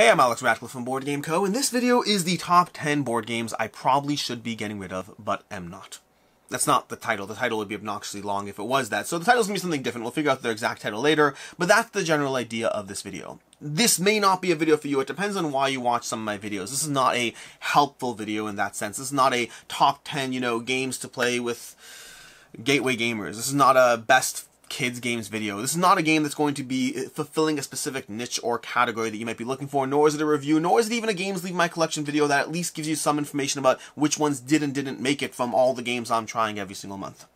Hey, I'm Alex Ratcliffe from Board Game Co., and this video is the top 10 board games I probably should be getting rid of, but am not. That's not the title. The title would be obnoxiously long if it was that. So the title's gonna be something different. We'll figure out their exact title later, but that's the general idea of this video. This may not be a video for you. It depends on why you watch some of my videos. This is not a helpful video in that sense. This is not a top 10, games to play with gateway gamers. This is not a best kids games video. This is not a game that's going to be fulfilling a specific niche or category that you might be looking for, nor is it a review, nor is it even a games leave my collection video that at least gives you some information about which ones did and didn't make it from all the games I'm trying every single month.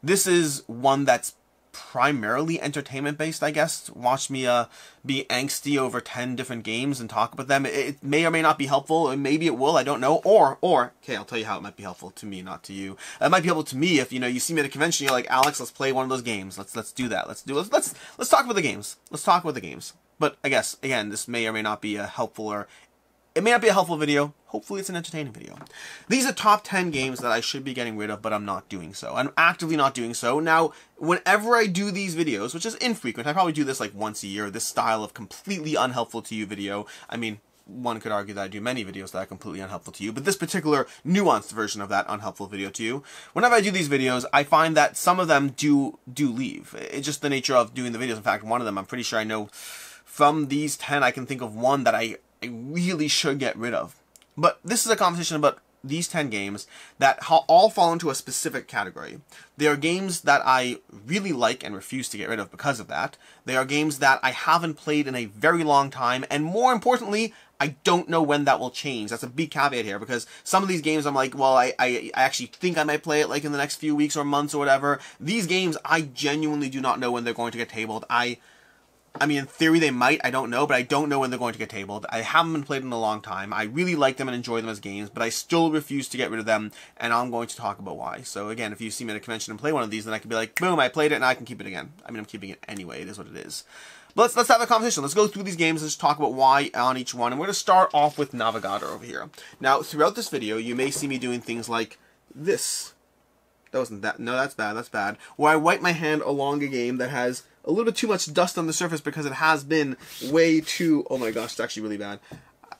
This is one that's primarily entertainment based, I guess. Watch me be angsty over 10 different games and talk about them. It may or may not be helpful, or maybe it will, I don't know. Or okay, I'll tell you how it might be helpful to me, not to you. It might be helpful to me if you see me at a convention, you're like, Alex, let's play one of those games. Let's do that. Let's talk about the games. Let's talk about the games. But I guess again, this may or may not be a helpful, or it may not be a helpful video. Hopefully it's an entertaining video. These are top 10 games that I should be getting rid of, but I'm not doing so. I'm actively not doing so. Now, whenever I do these videos, which is infrequent, I probably do this like once a year, this style of completely unhelpful to you video. I mean, one could argue that I do many videos that are completely unhelpful to you, but this particular nuanced version of that unhelpful video to you, whenever I do these videos, I find that some of them do leave. It's just the nature of doing the videos. In fact, one of them, I'm pretty sure I know from these 10, I can think of one that I really should get rid of. But this is a conversation about these 10 games that all fall into a specific category. They are games that I really like and refuse to get rid of because of that. They are games that I haven't played in a very long time, and more importantly, I don't know when that will change. That's a big caveat here, because some of these games I'm like, well, I actually think I might play it like in the next few weeks or months or whatever. These games, I genuinely do not know when they're going to get tabled. I mean, in theory they might, I don't know, but I don't know when they're going to get tabled. I haven't been played in a long time. I really like them and enjoy them as games, but I still refuse to get rid of them, and I'm going to talk about why. So again, if you see me at a convention and play one of these, then I can be like, boom, I played it and I can keep it again. I mean, I'm keeping it anyway, it is what it is. But let's have a conversation. Let's go through these games and just talk about why on each one, and we're going to start off with Navegador over here. Now, throughout this video, you may see me doing things like this. That wasn't that. No, that's bad. That's bad. Where I wipe my hand along a game that has a little bit too much dust on the surface because it has been way too... Oh my gosh, it's actually really bad.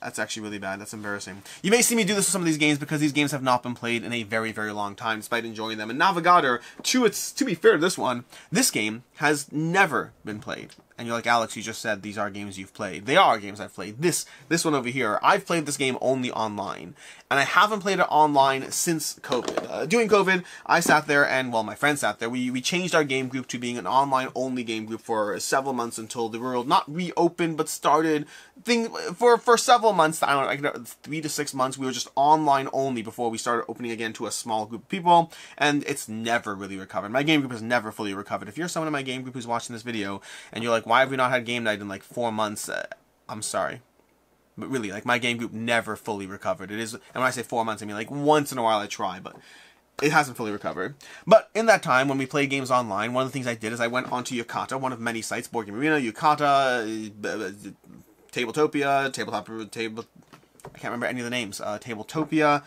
That's actually really bad. That's embarrassing. You may see me do this with some of these games because these games have not been played in a very, very long time, despite enjoying them. And Navegador, to be fair to this one, this game has never been played. And you're like, Alex, you just said these are games you've played. They are games I've played. This one over here, I've played this game only online. And I haven't played it online since COVID. During COVID, I sat there and, well, my friend sat there. We changed our game group to being an online-only game group for several months until the world not reopened, but started for several months. I don't know, like 3 to 6 months. We were just online only before we started opening again to a small group of people. And it's never really recovered. My game group has never fully recovered. If you're someone in my game group who's watching this video and you're like, why have we not had game night in like 4 months? I'm sorry. But really, like, my game group never fully recovered. It is, and when I say 4 months, I mean like once in a while I try, but it hasn't fully recovered. But in that time, when we played games online, one of the things I did is I went onto Yucata, one of many sites, Board Game Arena, Yucata, Tabletopia, I can't remember any of the names. Tabletopia,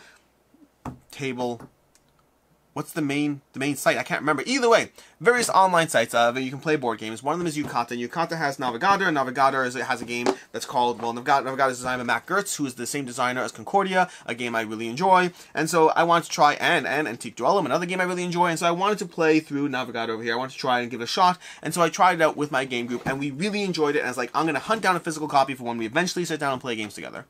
what's the main site? I can't remember. Either way, various online sites that you can play board games. One of them is Yucata. Yucata has Navegador, and Navegador has a game that's called, well, Navegador is designed by Matt Gertz, who is the same designer as Concordia, a game I really enjoy. And so I wanted to try, and Antique Duellum, another game I really enjoy, and so I wanted to play through Navegador over here. I wanted to try and give it a shot, and so I tried it out with my game group, and we really enjoyed it, and I was like, I'm going to hunt down a physical copy for when we eventually sit down and play games together.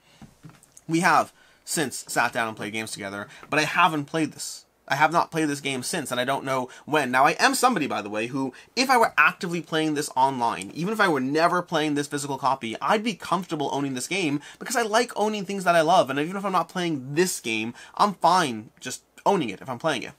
We have since sat down and played games together, but I haven't played this. I have not played this game since, and I don't know when. Now, I am somebody, by the way, who, if I were actively playing this online, even if I were never playing this physical copy, I'd be comfortable owning this game, because I like owning things that I love, and even if I'm not playing this game, I'm fine just owning it if I'm playing it.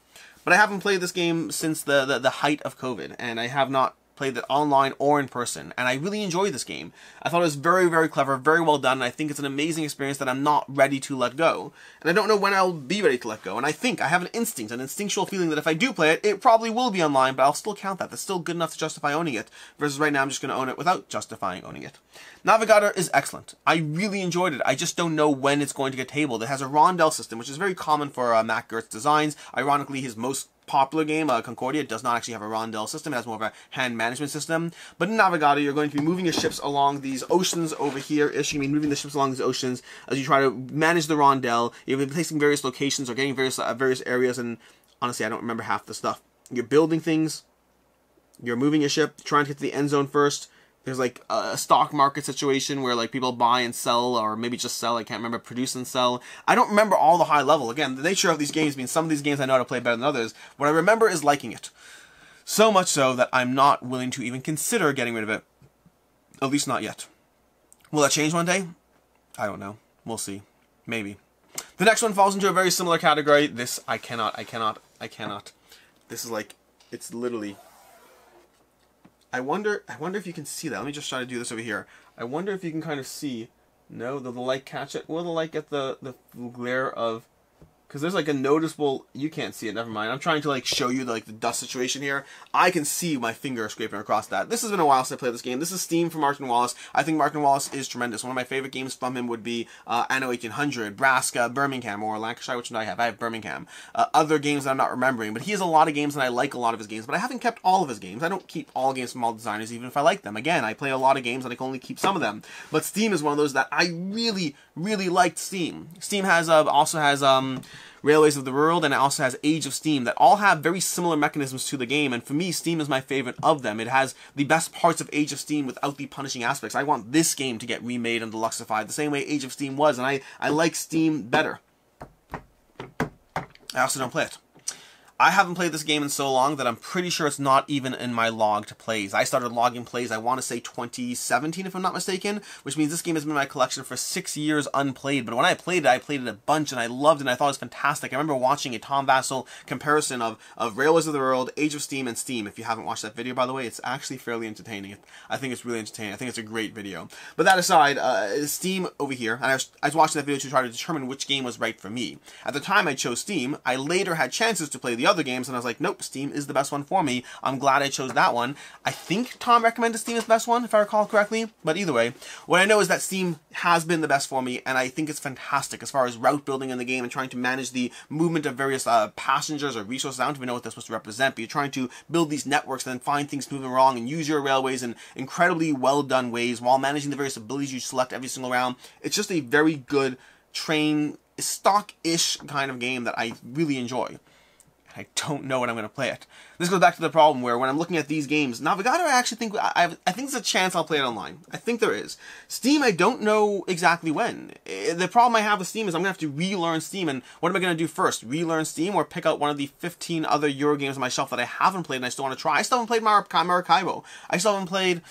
But I haven't played this game since the height of COVID, and I have not played it online or in person, and I really enjoyed this game. I thought it was very, very clever, very well done, and I think it's an amazing experience that I'm not ready to let go. And I don't know when I'll be ready to let go, and I think I have an instinctual feeling that if I do play it, it probably will be online, but I'll still count that. That's still good enough to justify owning it, versus right now I'm just going to own it without justifying owning it. Navegador is excellent. I really enjoyed it. I just don't know when it's going to get tabled. It has a rondel system, which is very common for Matt Gertz designs. Ironically, his most popular game, Concordia, does not actually have a rondel system. It has more of a hand management system. But in Navegador, you're going to be moving your ships along these oceans over here-ish. You're going to be moving the ships along these oceans as you try to manage the rondel. You're going to be placing various locations or getting various areas, and honestly, I don't remember half the stuff. You're building things. You're moving your ship, trying to get to the end zone first. There's like a stock market situation where like people buy and sell, or maybe just sell. I can't remember, produce and sell. I don't remember all the high level. Again, the nature of these games means some of these games I know how to play better than others. What I remember is liking it. So much so that I'm not willing to even consider getting rid of it. At least not yet. Will that change one day? I don't know. We'll see. Maybe. The next one falls into a very similar category. This, I cannot. This is like, it's literally... I wonder if you can see that. Let me just try to do this over here. I wonder if you can kind of see. No, the light catch it. Will the light get the glare of... Because there's like a noticeable... You can't see it, never mind. I'm trying to like show you the dust situation here. I can see my finger scraping across that. This has been a while since I played this game. This is Steam from Martin Wallace. I think Martin Wallace is tremendous. One of my favorite games from him would be Anno 1800, Braska, Birmingham, or Lancashire. Which one do I have? I have Birmingham. Other games that I'm not remembering. But he has a lot of games and I like a lot of his games. But I haven't kept all of his games. I don't keep all games from all designers even if I like them. Again, I play a lot of games and I can only keep some of them. But Steam is one of those that I really, really liked Steam. Steam has also has... Railways of the World, and it also has Age of Steam, that all have very similar mechanisms to the game, and for me, Steam is my favorite of them. It has the best parts of Age of Steam without the punishing aspects. I want this game to get remade and deluxified the same way Age of Steam was, and I like Steam better. I also don't play it. I haven't played this game in so long that I'm pretty sure it's not even in my logged plays. I started logging plays, I want to say 2017 if I'm not mistaken, which means this game has been in my collection for 6 years unplayed. But when I played it a bunch and I loved it and I thought it was fantastic. I remember watching a Tom Vassell comparison of Railways of the World, Age of Steam, and Steam. If you haven't watched that video, by the way, it's actually fairly entertaining. I think it's really entertaining. I think it's a great video. But that aside, Steam over here, and I was watching that video to try to determine which game was right for me. At the time I chose Steam, I later had chances to play the other games, and I was like, nope, Steam is the best one for me. I'm glad I chose that one. I think Tom recommended Steam as the best one, if I recall correctly, but either way, what I know is that Steam has been the best for me, and I think it's fantastic as far as route building in the game and trying to manage the movement of various passengers or resources. I don't even know what they're supposed to represent, but you're trying to build these networks and then find things moving wrong and use your railways in incredibly well done ways while managing the various abilities you select every single round. It's just a very good train stock-ish kind of game that I really enjoy. I don't know when I'm going to play it. This goes back to the problem where when I'm looking at these games, Navegador, I actually think, I think there's a chance I'll play it online. I think there is. Steam, I don't know exactly when. The problem I have with Steam is I'm going to have to relearn Steam, and what am I going to do first? Relearn Steam or pick out one of the 15 other Euro games on my shelf that I haven't played and I still want to try? I still haven't played Maracaibo. I still haven't played...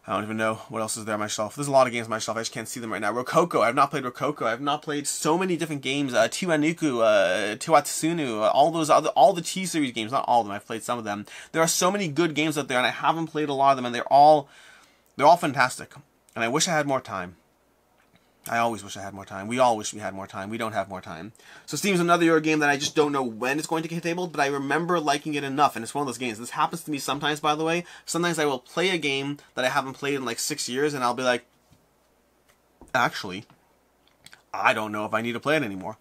I don't even know what else is there on my shelf. There's a lot of games on my shelf. I just can't see them right now. Rococo. I have not played Rococo. I have not played so many different games. Tiwanuku, Tiwatsunu, all the T-Series games. Not all of them. I've played some of them. There are so many good games out there, and I haven't played a lot of them, and they're all fantastic. And I wish I had more time. I always wish I had more time. We all wish we had more time. We don't have more time. So Steam's another Euro game that I just don't know when it's going to get tabled, but I remember liking it enough, and it's one of those games. This happens to me sometimes, by the way. Sometimes I will play a game that I haven't played in like 6 years, and I'll be like, actually, I don't know if I need to play it anymore.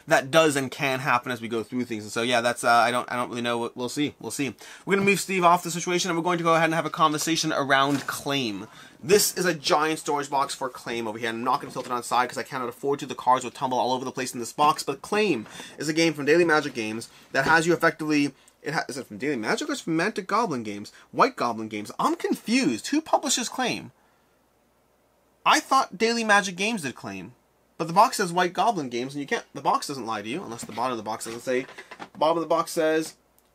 That does and can happen as we go through things, and so yeah, that's I don't really know. We'll see. We're gonna move Steve off the situation, and we're going to go ahead and have a conversation around Claim. This is a giant storage box for Claim over here. I'm not going to tilt it on the side because I cannot afford to. The cards would tumble all over the place in this box. But Claim is a game from Daily Magic Games that has you effectively... Is it from Daily Magic or is it from Mantic Goblin Games? White Goblin Games. I'm confused. Who publishes Claim? I thought Daily Magic Games did Claim. But the box says White Goblin Games, and you can't... The box doesn't lie to you, unless the bottom of the box doesn't say... The bottom of the box says...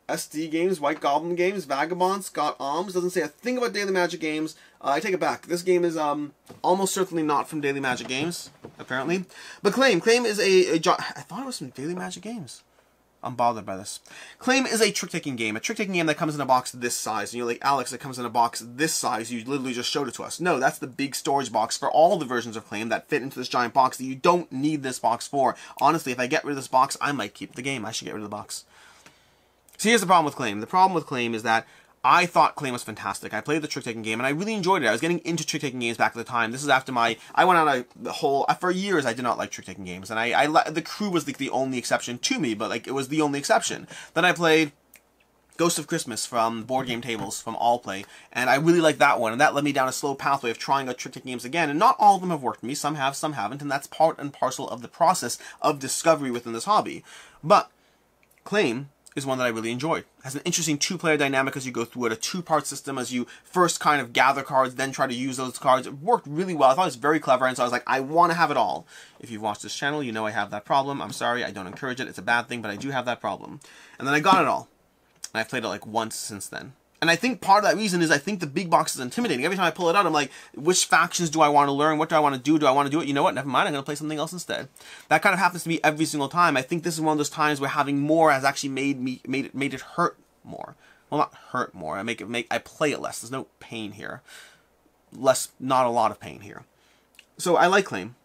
SD Games, White Goblin Games, Vagabond, Scott Alms. Doesn't say a thing about Daily Magic Games. I take it back. This game is almost certainly not from Daily Magic Games, apparently. But Claim is I thought it was from Daily Magic Games. I'm bothered by this. Claim is a trick-taking game. A trick-taking game that comes in a box this size. And you're like, Alex, it comes in a box this size. You literally just showed it to us. No, that's the big storage box for all the versions of Claim that fit into this giant box that you don't need this box for. Honestly, if I get rid of this box, I might keep the game. I should get rid of the box. So here's the problem with Claim. The problem with Claim is that I thought Claim was fantastic. I played the trick-taking game, and I really enjoyed it. I was getting into trick-taking games back at the time. This is after I went on the whole... For years, I did not like trick-taking games, and the Crew was the only exception to me, but like it was the only exception. Then I played Ghost of Christmas from Board Game Tables from Allplay, and I really like that one, and that led me down a slow pathway of trying out trick games again, and not all of them have worked for me, some have, some haven't, and that's part and parcel of the process of discovery within this hobby. But Claim is one that I really enjoyed. It has an interesting two-player dynamic as you go through it, a two-part system as you first kind of gather cards, then try to use those cards. It worked really well. I thought it was very clever, and so I was like, I want to have it all. If you've watched this channel, you know I have that problem. I'm sorry, I don't encourage it. It's a bad thing, but I do have that problem. And then I got it all. And I've played it like once since then. And I think part of that reason is I think the big box is intimidating. Every time I pull it out, I'm like, which factions do I want to learn? What do I want to do? Do I want to do it? You know what? Never mind. I'm going to play something else instead. That kind of happens to me every single time. I think this is one of those times where having more has actually made it hurt more. Well, not hurt more. I play it less. There's no pain here. Not a lot of pain here. So I like Claim.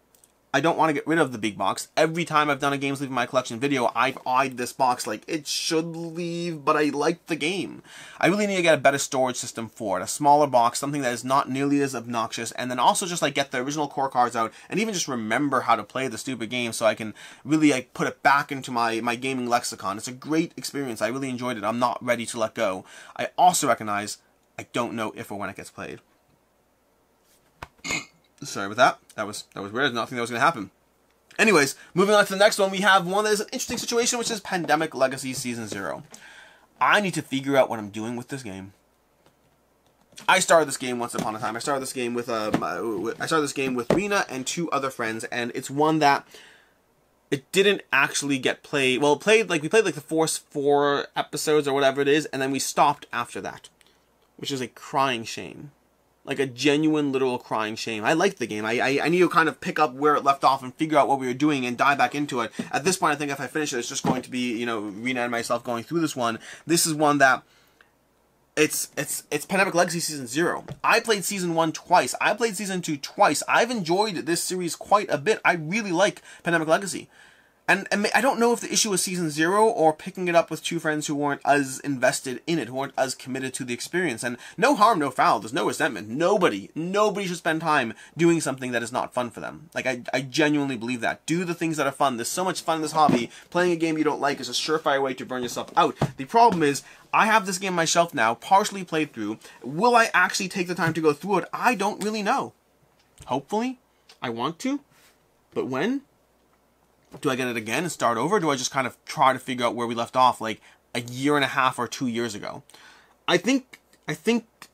I don't want to get rid of the big box. Every time I've done a Games Leaving My Collection video, I've eyed this box like, it should leave, but I like the game. I really need to get a better storage system for it. A smaller box, something that is not nearly as obnoxious, and then also just like get the original core cards out, and even just remember how to play the stupid game so I can really like put it back into my gaming lexicon. It's a great experience. I really enjoyed it. I'm not ready to let go. I also recognize I don't know if or when it gets played. Sorry about that. That was weird. I did not think that was going to happen. Anyways, moving on to the next one, we have one that is an interesting situation, which is Pandemic Legacy Season 0. I need to figure out what I'm doing with this game. I started this game once upon a time. I started this game with Rena and 2 other friends, and it's one that it didn't actually get played. Well, we played like the first 4 episodes or whatever it is, and then we stopped after that, which is a crying shame. Like a genuine, literal crying shame. I liked the game. I need to kind of pick up where it left off and figure out what we were doing and dive back into it. At this point, I think if I finish it, it's just going to be, you know, Rena and myself going through this one. This is one that it's Pandemic Legacy Season 0. I played Season 1 twice. I played Season 2 twice. I've enjoyed this series quite a bit. I really like Pandemic Legacy. And I don't know if the issue was Season 0 or picking it up with 2 friends who weren't as invested in it, who weren't as committed to the experience. And no harm, no foul. There's no resentment. Nobody should spend time doing something that is not fun for them. Like, I genuinely believe that. Do the things that are fun. There's so much fun in this hobby. Playing a game you don't like is a surefire way to burn yourself out. The problem is, I have this game on my shelf now, partially played through. Will I actually take the time to go through it? I don't really know. Hopefully. I want to. But when? Do I get it again and start over? Do I just kind of try to figure out where we left off like a year and a half or 2 years ago? I think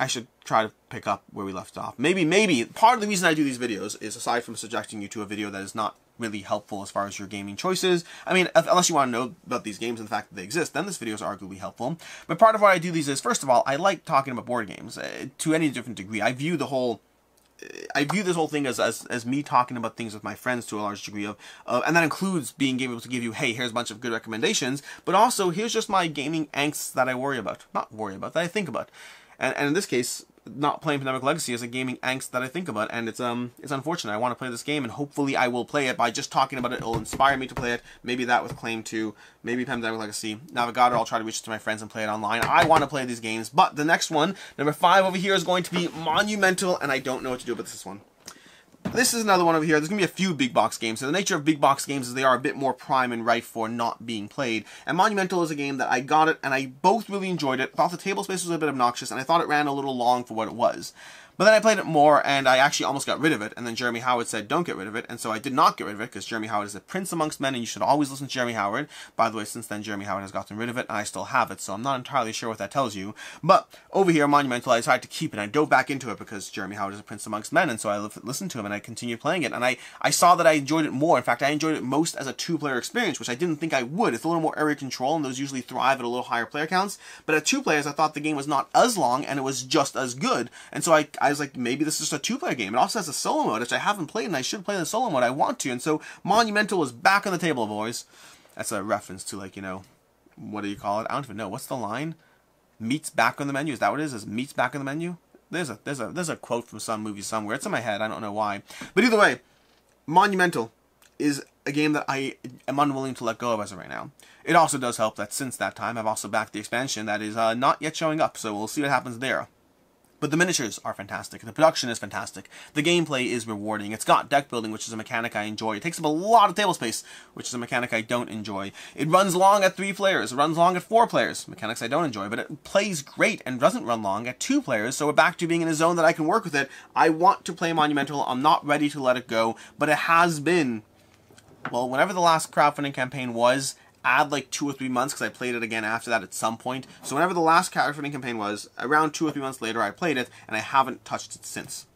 I should try to pick up where we left off. Maybe. Part of the reason I do these videos is, aside from subjecting you to a video that is not really helpful as far as your gaming choices. I mean, unless you want to know about these games and the fact that they exist, then this video is arguably helpful. But part of why I do these is, first of all, I like talking about board games to any different degree. I view this whole thing as me talking about things with my friends to a large degree and that includes being able to give you, hey, here's a bunch of good recommendations, but also here's just my gaming angst that I that I think about. And in this case, not playing Pandemic Legacy is a gaming angst that I think about, and it's unfortunate. I want to play this game, and hopefully I will play it. By just talking about it, it'll inspire me to play it. Maybe that with Claim 2, maybe Pandemic Legacy. Navegador, I'll try to reach out to my friends and play it online. I want to play these games, but the next one, number 5 over here, is going to be Monumental, and I don't know what to do with this one. This is another one over here. There's going to be a few big box games. So the nature of big box games is they are a bit more prime and ripe for not being played. And Monumental is a game that I got it, and I both really enjoyed it. I thought the table space was a bit obnoxious, and I thought it ran a little long for what it was. But then I played it more, and I actually almost got rid of it, and then Jeremy Howard said, don't get rid of it, and so I did not get rid of it, because Jeremy Howard is a prince amongst men, and you should always listen to Jeremy Howard. By the way, since then, Jeremy Howard has gotten rid of it, and I still have it, so I'm not entirely sure what that tells you. But over here, Monumental, I decided to keep it, and I dove back into it, because Jeremy Howard is a prince amongst men, and so I listened to him, and I continued playing it, and I saw that I enjoyed it more. In fact, I enjoyed it most as a 2-player experience, which I didn't think I would. It's a little more area control, and those usually thrive at a little higher player counts, but at 2 players, I thought the game was not as long, and it was just as good, and so I was like, maybe this is just a 2-player game. It also has a solo mode, which I haven't played, and I should play the solo mode. I want to, and so Monumental is back on the table, boys. That's a reference to, like, you know, what do you call it? I don't even know. What's the line? Meat's back on the menu. Is that what it is? Is meat's back on the menu? There's a quote from some movie somewhere. It's in my head. I don't know why. But either way, Monumental is a game that I am unwilling to let go of as of right now. It also does help that since that time, I've also backed the expansion that is not yet showing up, so we'll see what happens there. But the miniatures are fantastic. The production is fantastic. The gameplay is rewarding. It's got deck building, which is a mechanic I enjoy. It takes up a lot of table space, which is a mechanic I don't enjoy. It runs long at 3 players. It runs long at 4 players. Mechanics I don't enjoy. But it plays great and doesn't run long at 2 players. So we're back to being in a zone that I can work with it. I want to play Monumental. I'm not ready to let it go. But it has been, well, whenever the last crowdfunding campaign was, add like 2 or 3 months, because I played it again after that at some point. So whenever the last crowdfunding campaign was, around 2 or 3 months later, I played it, and I haven't touched it since.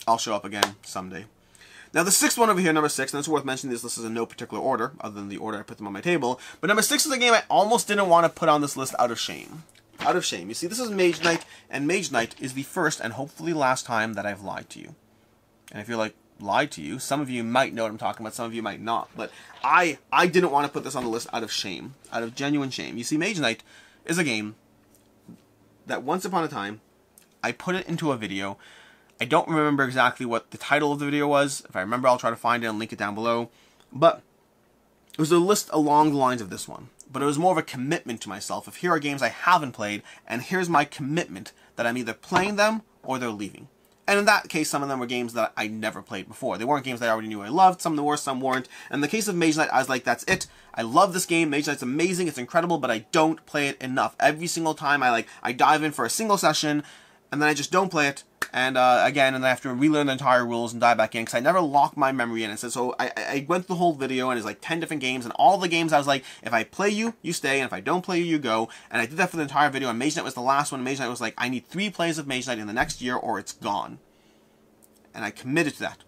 I'll show up again someday. Now the 6th one over here, number 6, and it's worth mentioning this list is in no particular order, other than the order I put them on my table. But number 6 is a game I almost didn't want to put on this list out of shame. Out of shame. You see, this is Mage Knight, and Mage Knight is the first and hopefully last time that I've lied to you. And if you're like, lied to you, some of you might know what I'm talking about, some of you might not, but I didn't want to put this on the list out of shame, out of genuine shame. You see, Mage Knight is a game that once upon a time, I put it into a video. I don't remember exactly what the title of the video was. If I remember, I'll try to find it and link it down below, but it was a list along the lines of this one, but it was more of a commitment to myself of here are games I haven't played, and here's my commitment that I'm either playing them or they're leaving. And in that case, some of them were games that I never played before. They weren't games that I already knew I loved. Some of them were, some weren't. In the case of Mage Knight, I was like, that's it. I love this game. Mage Knight's amazing. It's incredible, but I don't play it enough. Every single time I dive in for a single session, and then I just don't play it. And again, and I have to relearn the entire rules and dive back in, because I never lock my memory in. And so I went through the whole video, and it's like 10 different games, and all the games I was like, if I play you, you stay, and if I don't play you, you go. And I did that for the entire video, and Mage Knight was the last one. Mage Knight was like, I need 3 plays of Mage Knight in the next year, or it's gone. And I committed to that.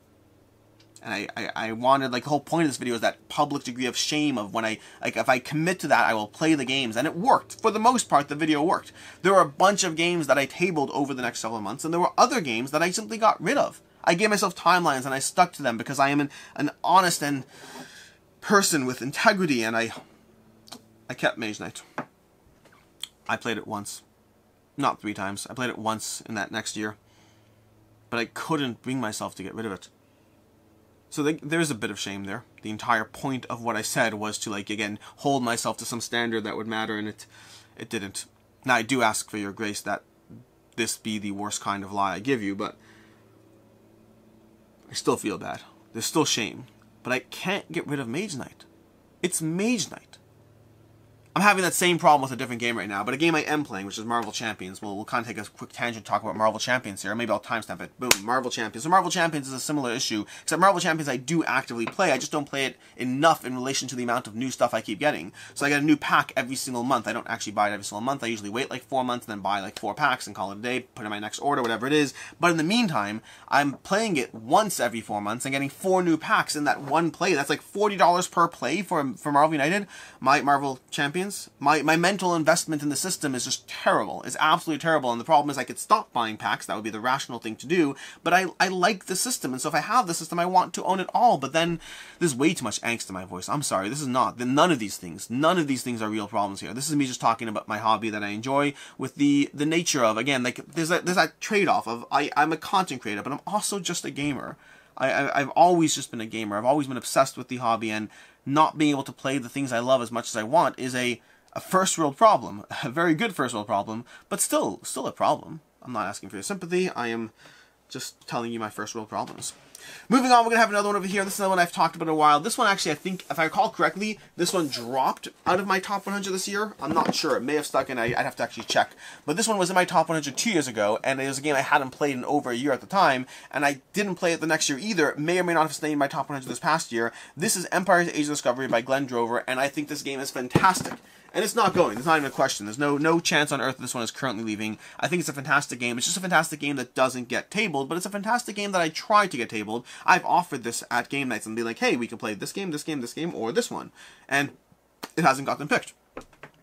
And I wanted, like, the whole point of this video is that public degree of shame of when if I commit to that, I will play the games. And it worked. For the most part, the video worked. There were a bunch of games that I tabled over the next several months, and there were other games that I simply got rid of. I gave myself timelines, and I stuck to them, because I am an honest and person with integrity, and I kept Mage Knight. I played it once. Not 3 times. I played it once in that next year. But I couldn't bring myself to get rid of it. So there's a bit of shame there. The entire point of what I said was to, like, again, hold myself to some standard that would matter, and it didn't. Now, I do ask for your grace that this be the worst kind of lie I give you, but I still feel bad. There's still shame. But I can't get rid of Mage Knight. It's Mage Knight. I'm having that same problem with a different game right now, but a game I am playing, which is Marvel Champions. We'll kind of take a quick tangent to talk about Marvel Champions here. Maybe I'll timestamp it. Boom, Marvel Champions. So Marvel Champions is a similar issue, except Marvel Champions I do actively play. I just don't play it enough in relation to the amount of new stuff I keep getting. So I get a new pack every single month. I don't actually buy it every single month. I usually wait like 4 months and then buy like 4 packs and call it a day, put in my next order, whatever it is. But in the meantime, I'm playing it once every 4 months and getting 4 new packs in that one play. That's like $40 per play for Marvel United. My Marvel Champions. My mental investment in the system is just terrible. It's absolutely terrible. And the problem is I could stop buying packs. That would be the rational thing to do. But I like the system. And so if I have the system, I want to own it all. But then there's way too much angst in my voice. I'm sorry. This is not. None of these things are real problems here. This is me just talking about my hobby that I enjoy with the nature of, again, like there's that trade-off of I'm a content creator, but I'm also just a gamer. I've always just been a gamer. I've always been obsessed with the hobby, and not being able to play the things I love as much as I want is a first world problem, a very good first world problem, but still a problem. I'm not asking for your sympathy. I am just telling you my first world problems. Moving on, we're going to have another one over here. This is another one I've talked about in a while. This one actually, I think, if I recall correctly, this one dropped out of my top 100 this year. I'm not sure. It may have stuck in. I'd have to actually check. But this one was in my top 100 2 years ago, and it was a game I hadn't played in over a year at the time, and I didn't play it the next year either. It may or may not have stayed in my top 100 this past year. This is Empire's Age of Discovery by Glenn Drover, and I think this game is fantastic. And it's not going. There's not even a question. There's no chance on earth this one is currently leaving. I think it's a fantastic game. It's just a fantastic game that doesn't get tabled, but it's a fantastic game that I try to get tabled. I've offered this at game nights and be like, hey, we can play this game, this game, this game, or this one. And it hasn't gotten picked.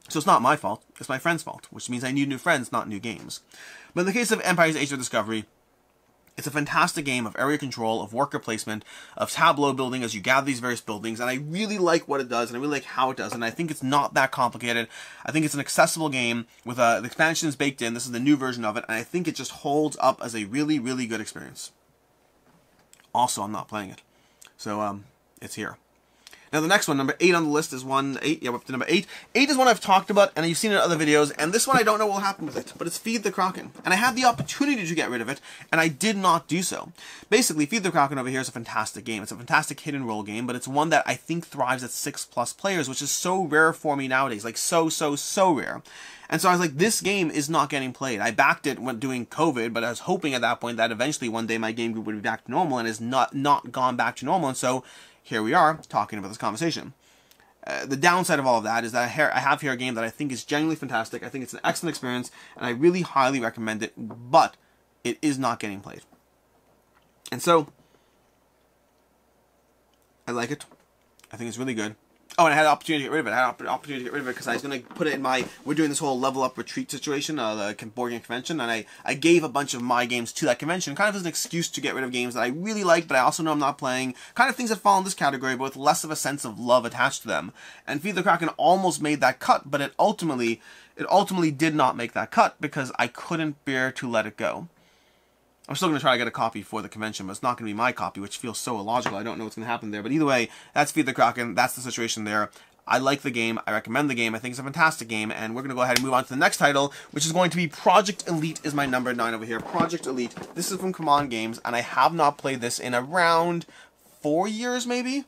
So it's not my fault. It's my friend's fault, which means I need new friends, not new games. But in the case of Empire's Age of Discovery, it's a fantastic game of area control, of worker placement, of tableau building as you gather these various buildings, and I really like what it does, and I really like how it does, and I think it's not that complicated. I think it's an accessible game with the expansions baked in. This is the new version of it, and I think it just holds up as a really, really good experience. Also, I'm not playing it, so it's here. Now the next one, number 8 on the list, is one, 8, yeah, we're up to number 8. 8 is one I've talked about, and you've seen it in other videos, and this one I don't know what will happen with it, but it's Feed the Kraken. And I had the opportunity to get rid of it, and I did not do so. Basically, Feed the Kraken over here is a fantastic game. It's a fantastic hit and roll game, but it's one that I think thrives at 6+ players, which is so rare for me nowadays, like so rare. And so I was like, this game is not getting played. I backed it when doing COVID, but I was hoping at that point that eventually one day my game group would be back to normal, and has not gone back to normal, and so here we are talking about this conversation. The downside of all of that is that I have here a game that I think is genuinely fantastic. I think it's an excellent experience, and I really highly recommend it, but it is not getting played. And so, I like it. I think it's really good. Oh, and I had an opportunity to get rid of it. I had an opportunity to get rid of it because I was going to put it in my... We're doing this whole level up retreat situation, the board game convention, and I gave a bunch of my games to that convention, kind of as an excuse to get rid of games that I really like, but I also know I'm not playing. Kind of things that fall in this category, but with less of a sense of love attached to them. And Feed the Kraken almost made that cut, but it ultimately did not make that cut because I couldn't bear to let it go. I'm still going to try to get a copy for the convention, but it's not going to be my copy, which feels so illogical. I don't know what's going to happen there. But either way, that's Feed the Kraken. That's the situation there. I like the game. I recommend the game. I think it's a fantastic game. And we're going to go ahead and move on to the next title, which is going to be Project Elite is my number 9 over here. Project Elite. This is from Command Games, and I have not played this in around 4 years, maybe?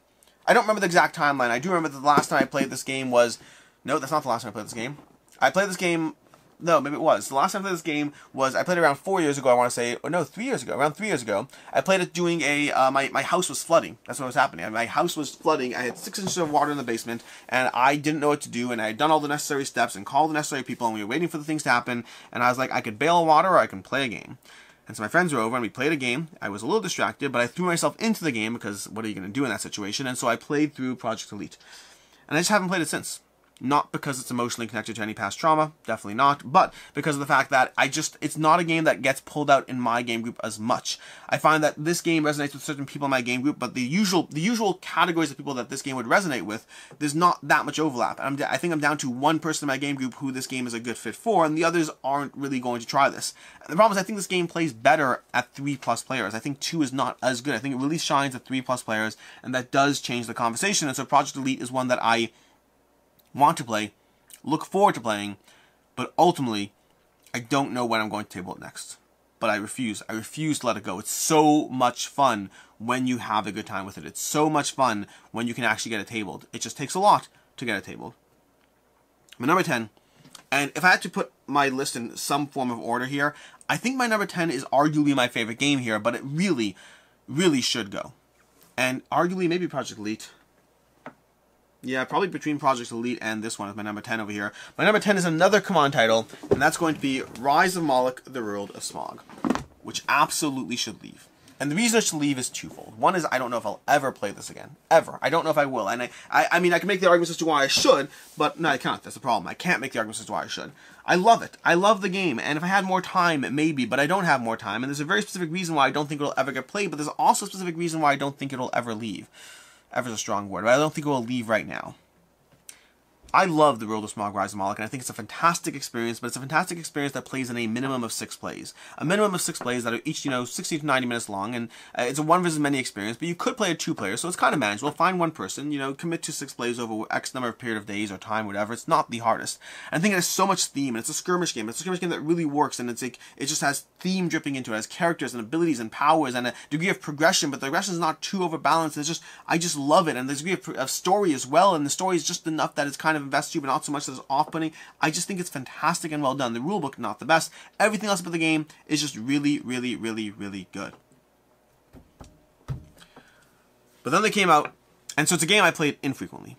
I don't remember the exact timeline. I do remember that the last time I played this game was... No, that's not the last time I played this game. I played this game... No, maybe it was. The last time I played this game was, I played it around 4 years ago, I want to say, or no, 3 years ago, around 3 years ago. I played it doing a, my house was flooding. That's what was happening. My house was flooding. I had 6 inches of water in the basement, and I didn't know what to do, and I had done all the necessary steps and called the necessary people, and we were waiting for the things to happen, and I was like, I could bail water or I can play a game. And so my friends were over, and we played a game. I was a little distracted, but I threw myself into the game, because what are you going to do in that situation? And so I played through Project Elite. And I just haven't played it since. Not because it's emotionally connected to any past trauma, definitely not, but because of the fact that it's not a game that gets pulled out in my game group as much. I find that this game resonates with certain people in my game group, but the usual categories of people that this game would resonate with, there's not that much overlap. And I think I'm down to one person in my game group who this game is a good fit for, and the others aren't really going to try this. And the problem is I think this game plays better at 3+ players. I think 2 is not as good. I think it really shines at 3+ players, and that does change the conversation. And so Project Elite is one that I want to play, look forward to playing, but ultimately, I don't know when I'm going to table it next. But I refuse. I refuse to let it go. It's so much fun when you have a good time with it. It's so much fun when you can actually get it tabled. It just takes a lot to get it tabled. My number 10, and if I had to put my list in some form of order here, I think my number 10 is arguably my favorite game here, but it really, really should go. And arguably, maybe Project Elite. Yeah, probably between Project Elite and this one is my number 10 over here. My number 10 is another Command title, and that's going to be Rise of Moloch, The World of SMOG, which absolutely should leave. And the reason it should leave is twofold. One is I don't know if I'll ever play this again. Ever. I don't know if I will. And I mean, I can make the arguments as to why I should, but no, I can't. That's the problem. I can't make the arguments as to why I should. I love it. I love the game. And if I had more time, maybe, but I don't have more time. And there's a very specific reason why I don't think it'll ever get played, but there's also a specific reason why I don't think it'll ever leave. Ever is a strong word, but I don't think it will leave right now. I love The World of SMOG Rise of Moloch, and I think it's a fantastic experience, but it's a fantastic experience that plays in a minimum of 6 plays. A minimum of 6 plays that are each, 60 to 90 minutes long, and it's a 1 versus many experience, but you could play a 2-player, so it's kind of manageable. Find one person, commit to 6 plays over X number of period of days or time, whatever. It's not the hardest. And I think it has so much theme, and it's a skirmish game. It's a skirmish game that really works, and it just has theme dripping into it. It has characters and abilities and powers and a degree of progression, but the progression is not too overbalanced. I just love it, and there's a degree of story as well, and the story is just enough that it's kind of invests you, but not so much that it's off-putting. I just think it's fantastic and well done. The rulebook, not the best. Everything else about the game is just really, really, really, really good. But then they came out, and so it's a game I played infrequently.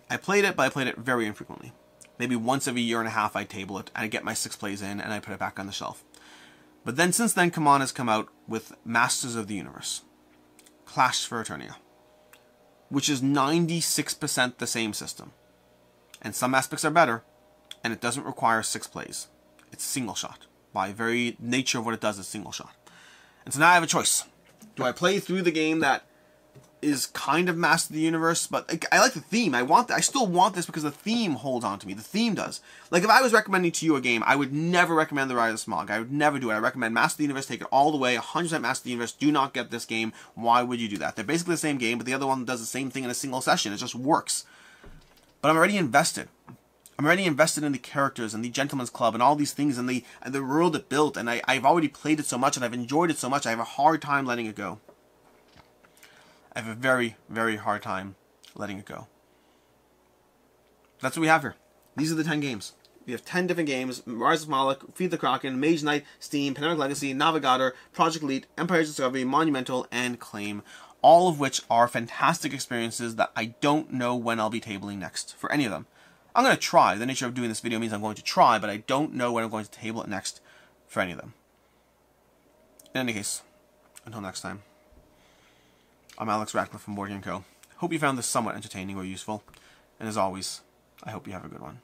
I played it, but I played it very infrequently. Maybe once every year and a half I table it, and I get my 6 plays in, and I put it back on the shelf. But then since then, Command has come out with Masters of the Universe. Clash for Eternia. Which is 96% the same system. And some aspects are better, and it doesn't require 6 plays. It's single shot. By very nature of what it does, is single shot. And so now I have a choice. Do I play through the game that is kind of Master of the Universe, but I like the theme. I still want this because the theme holds on to me. The theme does. Like, if I was recommending to you a game, I would never recommend The Rise of SMOG. I would never do it. I recommend Master of the Universe, take it all the way, 100% Master of the Universe. Do not get this game. Why would you do that? They're basically the same game, but the other one does the same thing in a single session. It just works. But I'm already invested. I'm already invested in the characters and the Gentleman's Club and all these things and the world it built, and I've already played it so much and I've enjoyed it so much, I have a hard time letting it go. I have a very, very hard time letting it go. That's what we have here. These are the 10 games. We have 10 different games: Rise of Moloch, Feed the Kraken, Mage Knight, Steam, Pandemic Legacy, Navegador, Project Elite, Empire's Discovery, Monumental, and Claim. All of which are fantastic experiences that I don't know when I'll be tabling next for any of them. I'm going to try. The nature of doing this video means I'm going to try, but I don't know when I'm going to table it next for any of them. In any case, until next time, I'm Alex Ratcliffe from Board Game Co. Hope you found this somewhat entertaining or useful, and as always, I hope you have a good one.